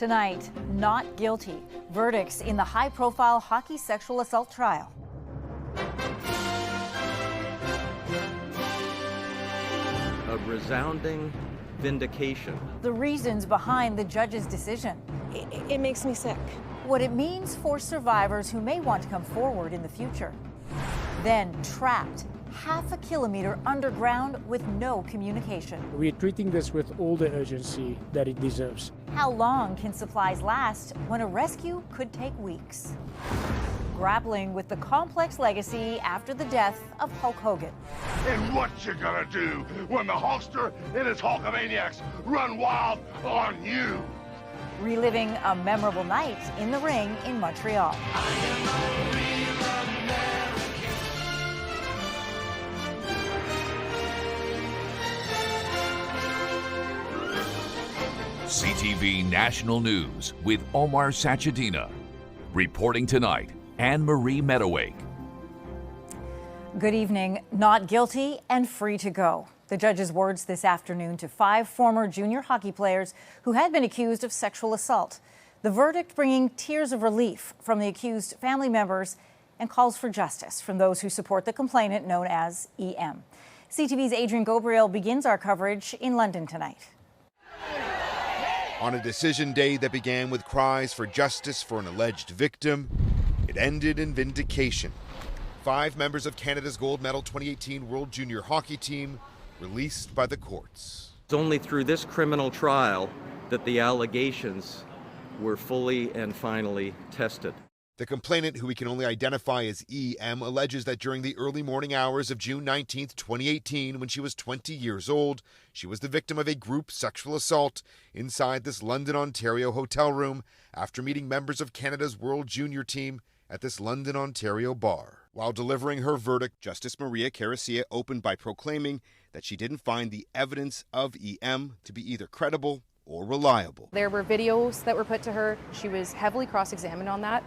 Tonight, not guilty. Verdicts in the high-profile hockey sexual assault trial. A resounding vindication. The reasons behind the judge's decision. It makes me sick. What it means for survivors who may want to come forward in the future. Then trapped half a kilometer underground with no communication. We are treating this with all the urgency that it deserves. How long can supplies last when a rescue could take weeks? Grappling with the complex legacy after the death of Hulk Hogan. And what you gonna do when the Hulkster and his Hulkamaniacs run wild on you? Reliving a memorable night in the ring in Montreal. CTV National News with Omar Sachedina. Reporting tonight, Anne-Marie Meadowake. Good evening. Not guilty and free to go. The judge's words this afternoon to 5 former junior hockey players who had been accused of sexual assault. The verdict bringing tears of relief from the accused family members and calls for justice from those who support the complainant known as EM. CTV's Adrian Gabriel begins our coverage in London tonight. On a decision day that began with cries for justice for an alleged victim, it ended in vindication. 5 members of Canada's gold medal 2018 World Junior Hockey Team released by the courts. It's only through this criminal trial that the allegations were fully and finally tested. The complainant, who we can only identify as EM, alleges that during the early morning hours of June 19, 2018, when she was 20 years old, she was the victim of a group sexual assault inside this London, Ontario hotel room after meeting members of Canada's World Junior Team at this London, Ontario bar. While delivering her verdict, Justice Maria Carrassia opened by proclaiming that she didn't find the evidence of EM to be either credible or reliable. There were videos that were put to her. She was heavily cross-examined on that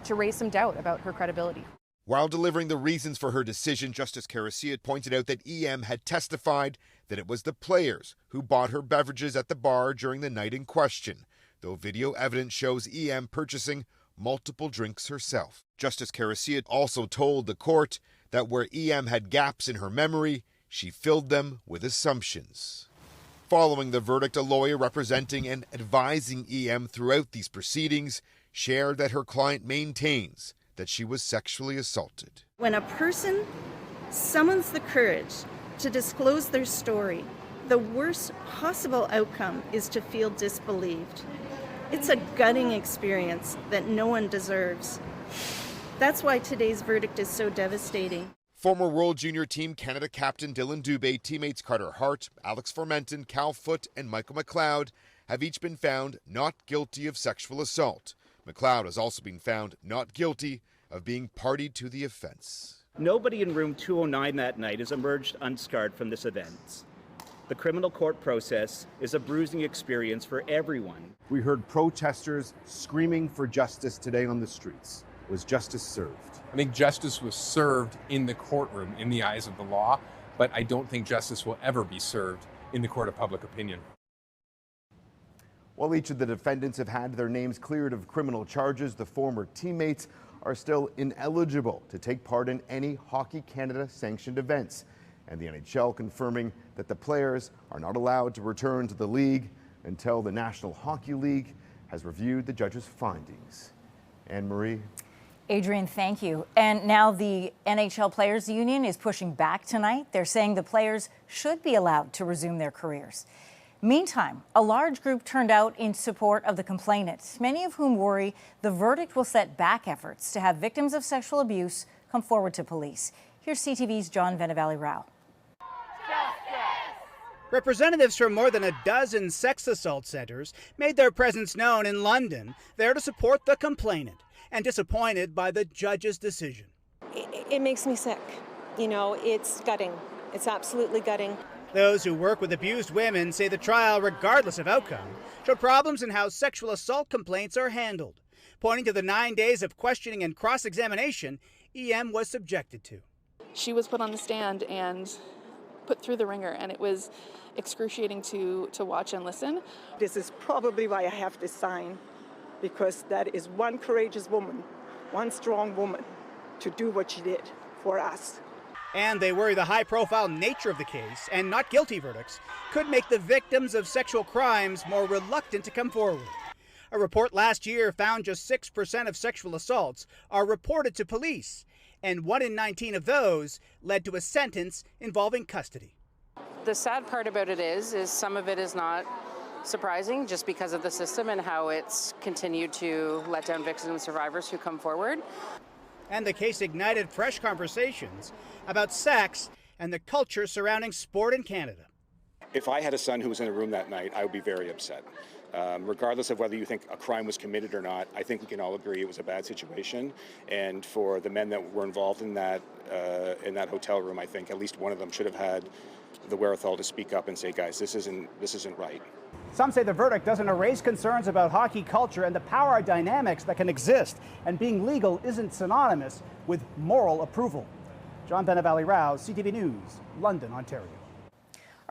to raise some doubt about her credibility. While delivering the reasons for her decision, Justice Carrassia pointed out that EM had testified that it was the players who bought her beverages at the bar during the night in question, though video evidence shows EM purchasing multiple drinks herself. Justice Carrassia also told the court that where EM had gaps in her memory, she filled them with assumptions. Following the verdict, a lawyer representing and advising EM throughout these proceedings shared that her client maintains that she was sexually assaulted. When a person summons the courage to disclose their story, the worst possible outcome is to feel disbelieved. It's a gutting experience that no one deserves. That's why today's verdict is so devastating. Former World Junior Team Canada captain Dylan Dubé, teammates Carter Hart, Alex Formenton, Cal Foote, and Michael McLeod have each been found not guilty of sexual assault. McLeod has also been found not guilty of being party to the offense. Nobody in room 209 that night has emerged unscarred from this event. The criminal court process is a bruising experience for everyone. We heard protesters screaming for justice today on the streets. Was justice served? I think justice was served in the courtroom in the eyes of the law, but I don't think justice will ever be served in the court of public opinion. While each of the defendants have had their names cleared of criminal charges, the former teammates are still ineligible to take part in any Hockey Canada sanctioned events. And the NHL confirming that the players are not allowed to return to the league until the National Hockey League has reviewed the judge's findings. Anne-Marie. Adrian, thank you. And now the NHL Players Union is pushing back tonight. They're saying the players should be allowed to resume their careers. Meantime, a large group turned out in support of the complainant, many of whom worry the verdict will set back efforts to have victims of sexual abuse come forward to police. Here's CTV's John Venevali-Rao. Representatives from more than a dozen sex assault centers made their presence known in London, there to support the complainant, and disappointed by the judge's decision. It makes me sick. You know, it's gutting. It's absolutely gutting. Those who work with abused women say the trial, regardless of outcome, showed problems in how sexual assault complaints are handled, pointing to the 9 days of questioning and cross-examination EM was subjected to. She was put on the stand and put through the ringer, and it was excruciating to watch and listen. This is probably why I have this sign, because that is one courageous woman, one strong woman, to do what she did for us. And they worry the high-profile nature of the case and not guilty verdicts could make the victims of sexual crimes more reluctant to come forward. A report last year found just 6% of sexual assaults are reported to police, and 1 in 19 of those led to a sentence involving custody. The sad part about it is some of it is not surprising just because of the system and how it's continued to let down victims and survivors who come forward. And the case ignited fresh conversations about sex and the culture surrounding sport in Canada. If I had a son who was in the room that night, I would be very upset. Regardless of whether you think a crime was committed or not, I think we can all agree it was a bad situation. And for the men that were involved in that hotel room, I think at least one of them should have had the wherewithal to speak up and say, guys, this isn't right. Some say the verdict doesn't erase concerns about hockey culture and the power dynamics that can exist, and being legal isn't synonymous with moral approval. John Benavalli-Rao, CTV News, London, Ontario.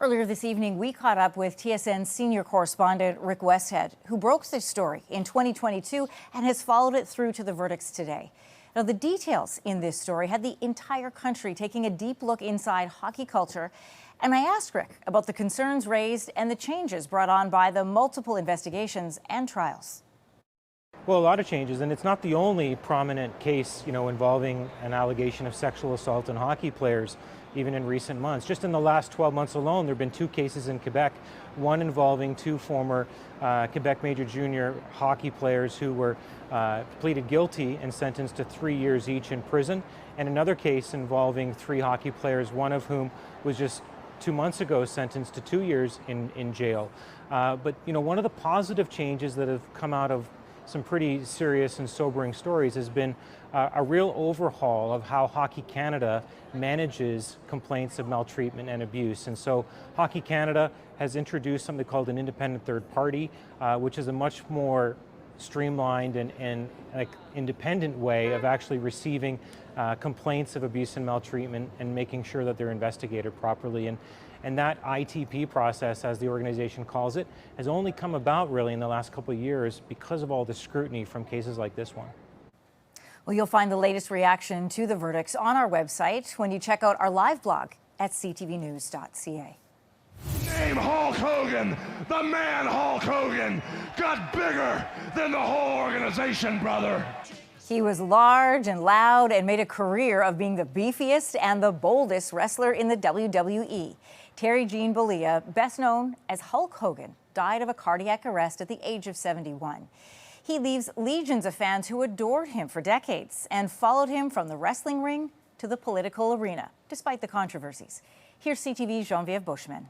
Earlier this evening, we caught up with TSN senior correspondent Rick Westhead, who broke this story in 2022 and has followed it through to the verdicts today. Now, the details in this story had the entire country taking a deep look inside hockey culture. And I asked Rick about the concerns raised and the changes brought on by the multiple investigations and trials. Well, a lot of changes, and it's not the only prominent case, involving an allegation of sexual assault in hockey players, even in recent months. Just in the last 12 months alone, there have been 2 cases in Quebec, one involving 2 former Quebec Major Junior hockey players who were pleaded guilty and sentenced to 3 years each in prison, and another case involving 3 hockey players, one of whom was just 2 months ago sentenced to 2 years in jail. But one of the positive changes that have come out of some pretty serious and sobering stories has been a real overhaul of how Hockey Canada manages complaints of maltreatment and abuse. And so Hockey Canada has introduced something called an independent third party, which is a much more streamlined and independent way of actually receiving complaints of abuse and maltreatment and making sure that they're investigated properly. And that ITP process, as the organization calls it, has only come about really in the last couple of years because of all the scrutiny from cases like this one. Well, you'll find the latest reaction to the verdicts on our website when you check out our live blog at ctvnews.ca. Name Hulk Hogan. The man Hulk Hogan got bigger than the whole organization, brother. He was large and loud and made a career of being the beefiest and the boldest wrestler in the WWE. Terry Jean Bollea, best known as Hulk Hogan, died of a cardiac arrest at the age of 71. He leaves legions of fans who adored him for decades and followed him from the wrestling ring to the political arena, despite the controversies. Here's CTV's Geneviève Bushman.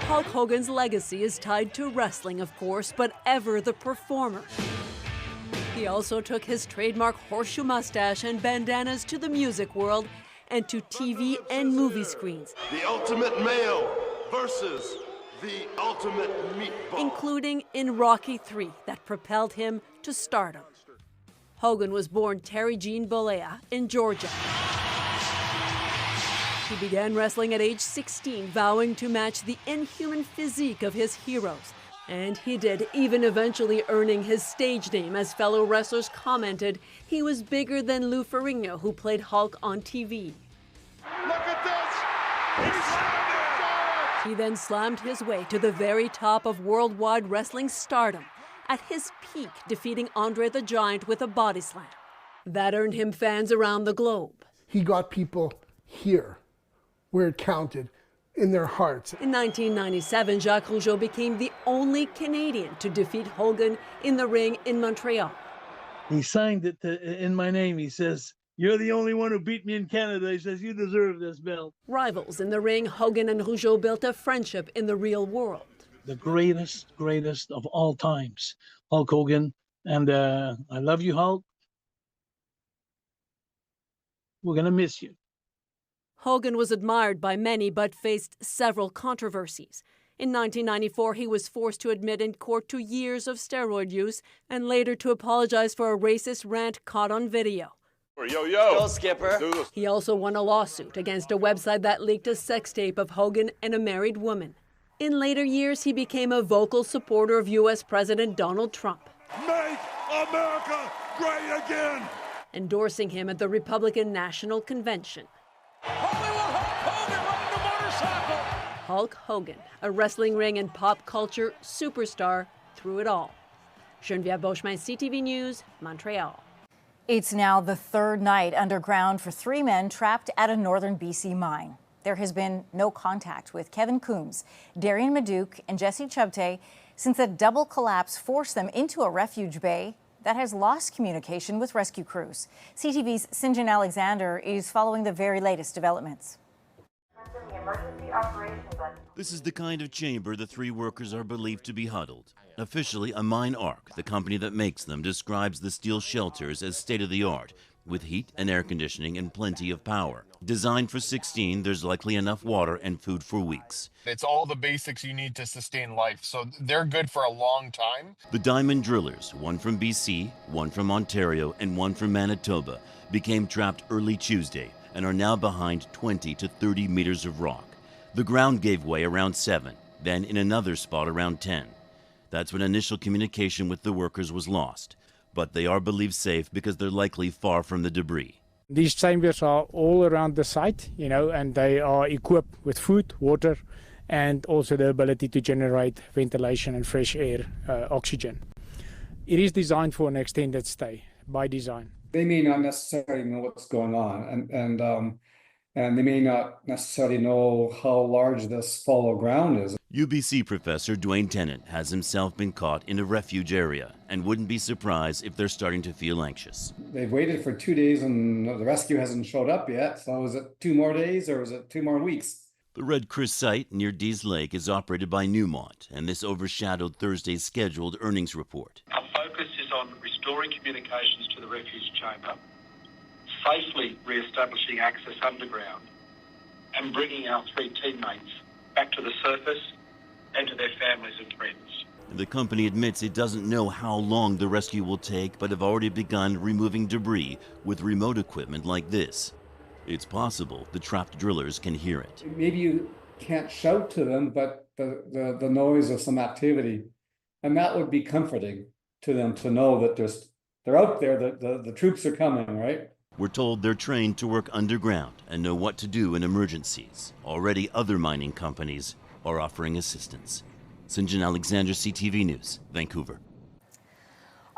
Hulk Hogan's legacy is tied to wrestling, of course, but ever the performer. He also took his trademark horseshoe mustache and bandanas to the music world and to TV and movie screens. The ultimate male versus the ultimate meatball. Including in Rocky III, that propelled him to stardom. Hogan was born Terry Jean Bollea in Georgia. He began wrestling at age 16, vowing to match the inhuman physique of his heroes. And he did, even eventually earning his stage name. As fellow wrestlers commented, he was bigger than Lou Ferrigno, who played Hulk on TV. Look at this! He then slammed his way to the very top of worldwide wrestling stardom, at his peak defeating Andre the Giant with a body slam. That earned him fans around the globe. He got people here, where it counted, in their hearts. In 1997, Jacques Rougeau became the only Canadian to defeat Hogan in the ring in Montreal. He signed it in my name. He says, "You're the only one who beat me in Canada." He says, "You deserve this belt." Rivals in the ring, Hogan and Rougeau built a friendship in the real world. The greatest of all times, Hulk Hogan. And I love you, Hulk. We're going to miss you. Hogan was admired by many, but faced several controversies. In 1994, he was forced to admit in court to years of steroid use and later to apologize for a racist rant caught on video. Yo, yo. Go, Skipper. He also won a lawsuit against a website that leaked a sex tape of Hogan and a married woman. In later years, he became a vocal supporter of U.S. President Donald Trump, Make America great again. endorsing him at the Republican National Convention. Hulk Hogan, a wrestling ring and pop culture superstar through it all. Geneviève Beauchemin, CTV News, Montreal. It's now the third night underground for 3 men trapped at a northern BC mine. There has been no contact with Kevin Coombs, Darian Maduke, and Jesse Chubte since a double collapse forced them into a refuge bay that has lost communication with rescue crews. CTV's Sinjin Alexander is following the very latest developments. This is the kind of chamber the 3 workers are believed to be huddled. Officially, a Mine Arc, the company that makes them, describes the steel shelters as state-of-the-art, with heat and air conditioning and plenty of power. Designed for 16, there's likely enough water and food for weeks. It's all the basics you need to sustain life, so they're good for a long time. The diamond drillers, one from BC, one from Ontario, and one from Manitoba, became trapped early Tuesday and are now behind 20 to 30 meters of rock. The ground gave way around 7, then in another spot around 10. That's when initial communication with the workers was lost. But they are believed safe because they're likely far from the debris. These chambers are all around the site, and they are equipped with food, water, and also the ability to generate ventilation and fresh air, oxygen. It is designed for an extended stay by design. They may not necessarily know what's going on, and they may not necessarily know how large this fallow ground is. UBC professor Dwayne Tennant has himself been caught in a refuge area and wouldn't be surprised if they're starting to feel anxious. They've waited for 2 days and the rescue hasn't showed up yet. So is it 2 more days or is it 2 more weeks? The Red Chris site near Dease Lake is operated by Newmont, and this overshadowed Thursday's scheduled earnings report. Our focus is on restoring communications to the refuge chamber, safely re-establishing access underground, and bringing our 3 teammates back to the surface and to their families and friends. The company admits it doesn't know how long the rescue will take, but have already begun removing debris with remote equipment like this. It's possible the trapped drillers can hear it. Maybe you can't shout to them, but the noise of some activity, and that would be comforting to them to know that they're out there, that the troops are coming, right? We're told they're trained to work underground and know what to do in emergencies. Already other mining companies are offering assistance. Sinjin Alexander, CTV News, Vancouver.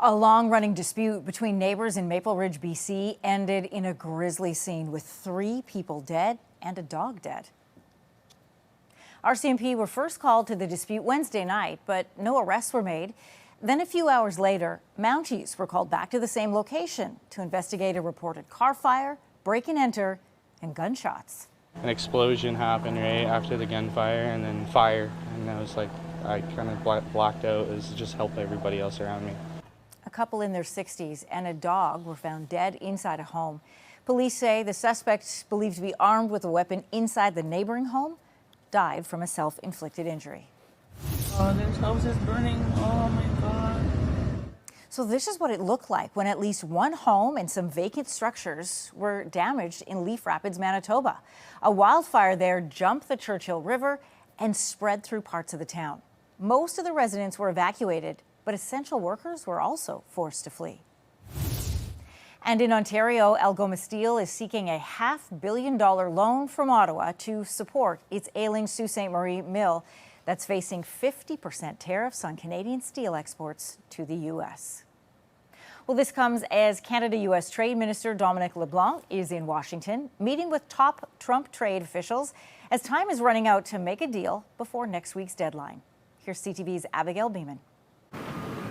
A long-running dispute between neighbors in Maple Ridge, BC ended in a grisly scene with 3 people dead and a dog dead. RCMP were first called to the dispute Wednesday night, but no arrests were made. Then a few hours later, Mounties were called back to the same location to investigate a reported car fire, break and enter, and gunshots. An explosion happened right after the gunfire, and then fire, and I was like, I kind of blacked out. It was just help everybody else around me. A couple in their 60s and a dog were found dead inside a home. Police say the suspect, believed to be armed with a weapon inside the neighboring home, died from a self-inflicted injury. Oh, this house is burning. Oh my God. So this is what it looked like when at least one home and some vacant structures were damaged in Leaf Rapids, Manitoba. A wildfire there jumped the Churchill River and spread through parts of the town. Most of the residents were evacuated, but essential workers were also forced to flee. And in Ontario, Algoma Steel is seeking a $500 million loan from Ottawa to support its ailing Sault Ste. Marie mill that's facing 50% tariffs on Canadian steel exports to the U.S. Well, this comes as Canada-U.S. Trade Minister Dominic LeBlanc is in Washington, meeting with top Trump trade officials as time is running out to make a deal before next week's deadline. Here's CTV's Abigail Beeman.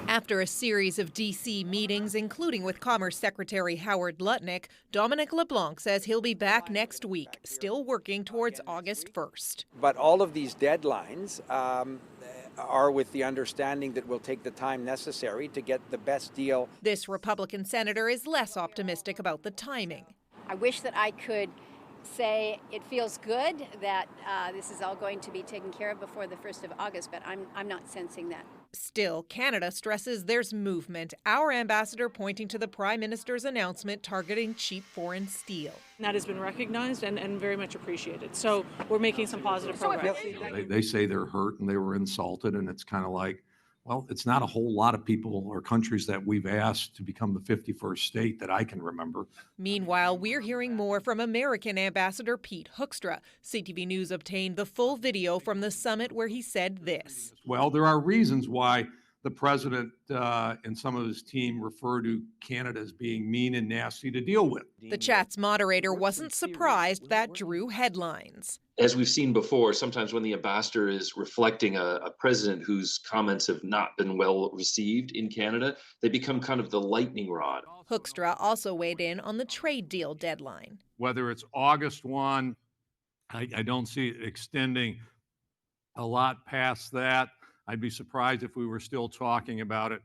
After a series of D.C. meetings, including with Commerce Secretary Howard Lutnick, Dominic LeBlanc says he'll be back next week, still working towards August 1st. But all of these deadlines are with the understanding that we'll take the time necessary to get the best deal. This Republican senator is less optimistic about the timing. I wish that I could say it feels good that this is all going to be taken care of before the 1st of August, but I'm not sensing that. Still, Canada stresses there's movement. Our ambassador pointing to the Prime Minister's announcement targeting cheap foreign steel. That has been recognized and very much appreciated. So we're making some positive progress. They say they're hurt and they were insulted, and it's kind of like, well, it's not a whole lot of people or countries that we've asked to become the 51st state that I can remember. Meanwhile, we're hearing more from American Ambassador Pete Hoekstra. CTV News obtained the full video from the summit where he said this. Well, there are reasons why the president and some of his team refer to Canada as being mean and nasty to deal with. The chat's moderator wasn't surprised that drew headlines. As we've seen before, sometimes when the ambassador is reflecting a president whose comments have not been well received in Canada, they become kind of the lightning rod. Hoekstra also weighed in on the trade deal deadline. Whether it's August 1, I don't see it extending a lot past that. I'd be surprised if we were still talking about it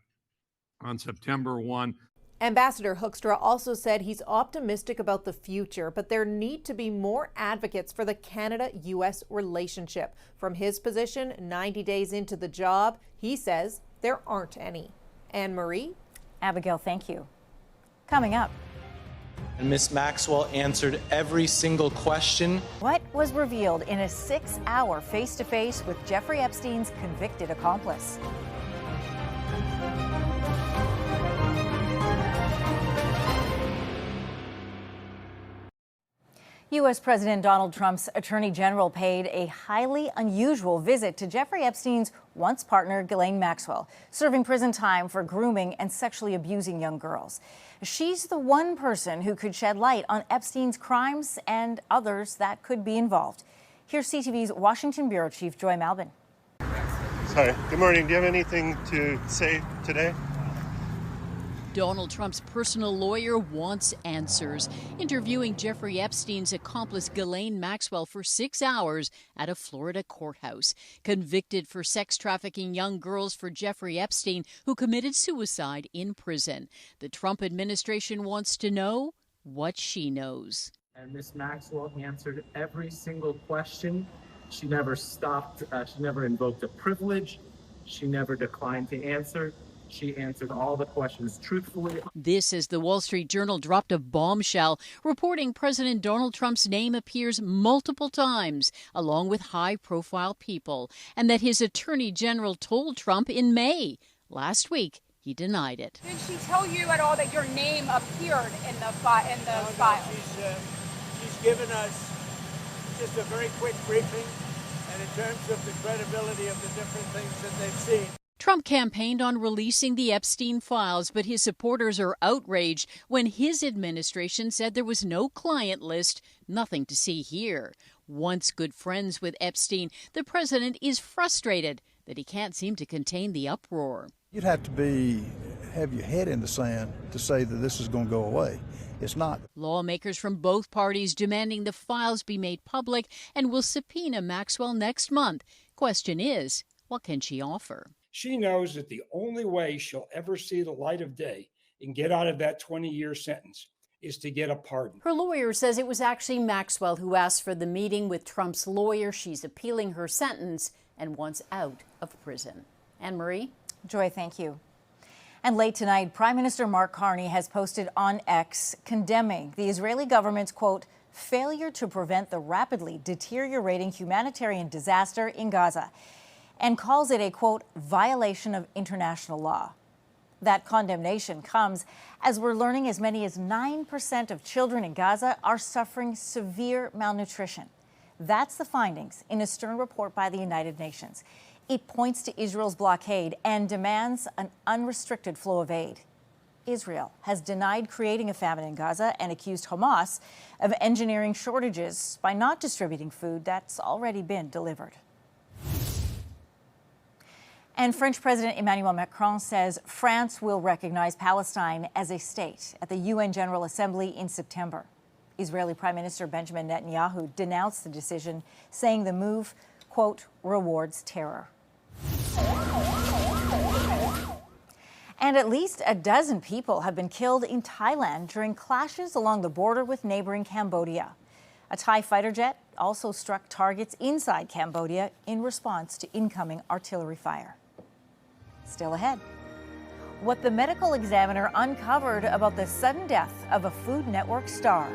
on September 1. Ambassador Hoekstra also said he's optimistic about the future, but there need to be more advocates for the Canada-U.S. relationship. From his position, 90 days into the job, he says there aren't any. Anne-Marie? Abigail, thank you. Coming up. And Ms. Maxwell answered every single question. What was revealed in a 6-hour face-to-face with Jeffrey Epstein's convicted accomplice? U.S. President Donald Trump's Attorney General paid a highly unusual visit to Jeffrey Epstein's once partner, Ghislaine Maxwell, serving prison time for grooming and sexually abusing young girls. She's the one person who could shed light on Epstein's crimes and others that could be involved. Here's CTV's Washington Bureau Chief Joy Malbin. Hi, good morning. Do you have anything to say today? Donald Trump's personal lawyer wants answers, interviewing Jeffrey Epstein's accomplice Ghislaine Maxwell for 6 hours at a Florida courthouse. Convicted for sex trafficking young girls for Jeffrey Epstein, who committed suicide in prison. The Trump administration wants to know what she knows. And Ms. Maxwell answered every single question. She never stopped. She never invoked a privilege. She never declined to answer. She answered all the questions truthfully. This as the Wall Street Journal dropped a bombshell, reporting President Donald Trump's name appears multiple times, along with high-profile people, and that his attorney general told Trump in May. Last week, he denied it. Did she tell you at all that your name appeared in the file? She's given us just a very quick briefing, and in terms of the credibility of the different things that they've seen. Trump campaigned on releasing the Epstein files, but his supporters are outraged when his administration said there was no client list, nothing to see here. Once good friends with Epstein, the president is frustrated that he can't seem to contain the uproar. You'd have to have your head in the sand to say that this is going to go away. It's not. Lawmakers from both parties demanding the files be made public and will subpoena Maxwell next month. Question is, what can she offer? She knows that the only way she'll ever see the light of day and get out of that 20-year sentence is to get a pardon. Her lawyer says it was actually Maxwell who asked for the meeting with Trump's lawyer. She's appealing her sentence and wants out of prison. Anne-Marie? Joy, thank you. And late tonight, Prime Minister Mark Carney has posted on X condemning the Israeli government's, quote, failure to prevent the rapidly deteriorating humanitarian disaster in Gaza, and calls it a, quote, violation of international law. That condemnation comes as we're learning as many as 9% of children in Gaza are suffering severe malnutrition. That's the findings in a stern report by the United Nations. It points to Israel's blockade and demands an unrestricted flow of aid. Israel has denied creating a famine in Gaza and accused Hamas of engineering shortages by not distributing food that's already been delivered. And French President Emmanuel Macron says France will recognize Palestine as a state at the UN General Assembly in September. Israeli Prime Minister Benjamin Netanyahu denounced the decision, saying the move, quote, rewards terror. And at least a dozen people have been killed in Thailand during clashes along the border with neighboring Cambodia. A Thai fighter jet also struck targets inside Cambodia in response to incoming artillery fire. Still ahead, what the medical examiner uncovered about the sudden death of a Food Network star.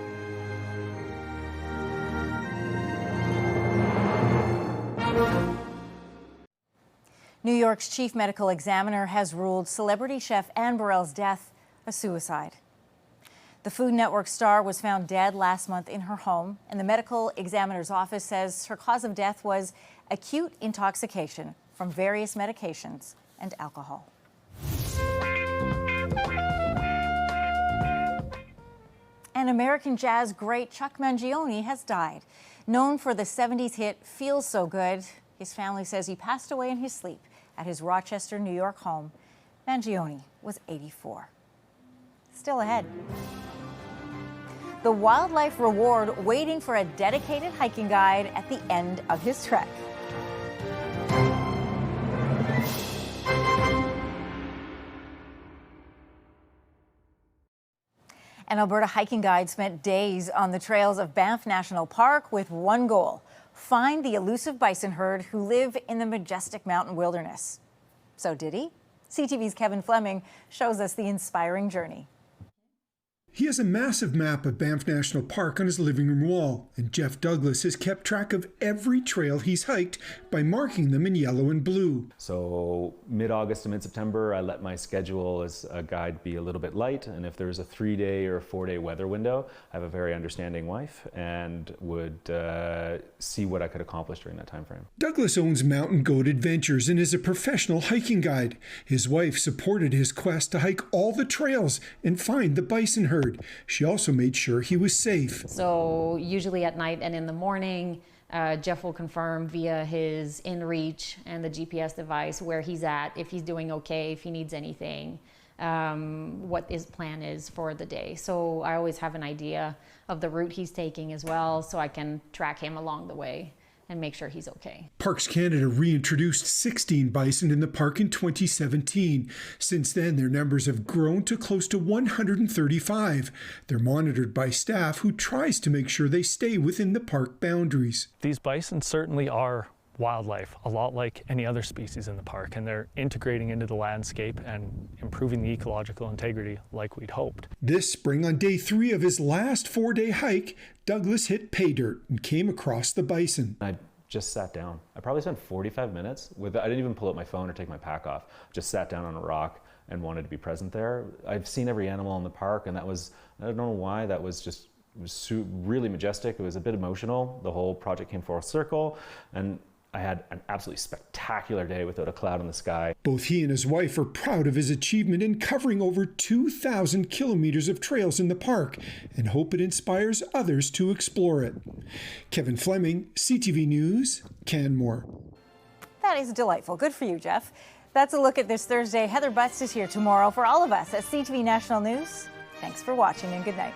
New York's chief medical examiner has ruled celebrity chef Anne Burrell's death a suicide. The Food Network star was found dead last month in her home, and the medical examiner's office says her cause of death was acute intoxication from various medications and alcohol. And American jazz great Chuck Mangione has died. Known for the 70s hit Feels So Good, his family says he passed away in his sleep at his Rochester, New York home. Mangione was 84. Still ahead, the wildlife reward waiting for a dedicated hiking guide at the end of his trek. An Alberta hiking guide spent days on the trails of Banff National Park with one goal: find the elusive bison herd who live in the majestic mountain wilderness. So did he? CTV's Kevin Fleming shows us the inspiring journey. He has a massive map of Banff National Park on his living room wall, and Jeff Douglas has kept track of every trail he's hiked by marking them in yellow and blue. So mid-August to mid-September, I let my schedule as a guide be a little bit light, and if there's a 3-day or a 4-day weather window, I have a very understanding wife and would see what I could accomplish during that time frame. Douglas owns Mountain Goat Adventures and is a professional hiking guide. His wife supported his quest to hike all the trails and find the bison herd. She also made sure he was safe. So usually at night and in the morning, Jeff will confirm via his InReach and the GPS device where he's at, if he's doing okay, if he needs anything, what his plan is for the day. So I always have an idea of the route he's taking as well, so I can track him along the way and make sure he's okay. Parks Canada reintroduced 16 bison in the park in 2017. Since then, their numbers have grown to close to 135. They're monitored by staff who tries to make sure they stay within the park boundaries. These bison certainly are wildlife, a lot like any other species in the park, and they're integrating into the landscape and improving the ecological integrity like we'd hoped. This spring, on day 3 of his last 4-day hike, Douglas hit pay dirt and came across the bison. I just sat down. I probably spent 45 minutes I didn't even pull out my phone or take my pack off. Just sat down on a rock and wanted to be present there. I've seen every animal in the park, and that was, I don't know why, that was just, it was really majestic. It was a bit emotional. The whole project came full circle, and I had an absolutely spectacular day without a cloud in the sky. Both he and his wife are proud of his achievement in covering over 2,000 kilometers of trails in the park and hope it inspires others to explore it. Kevin Fleming, CTV News, Canmore. That is delightful. Good for you, Jeff. That's a look at this Thursday. Heather Butts is here tomorrow. For all of us at CTV National News, thanks for watching and good night.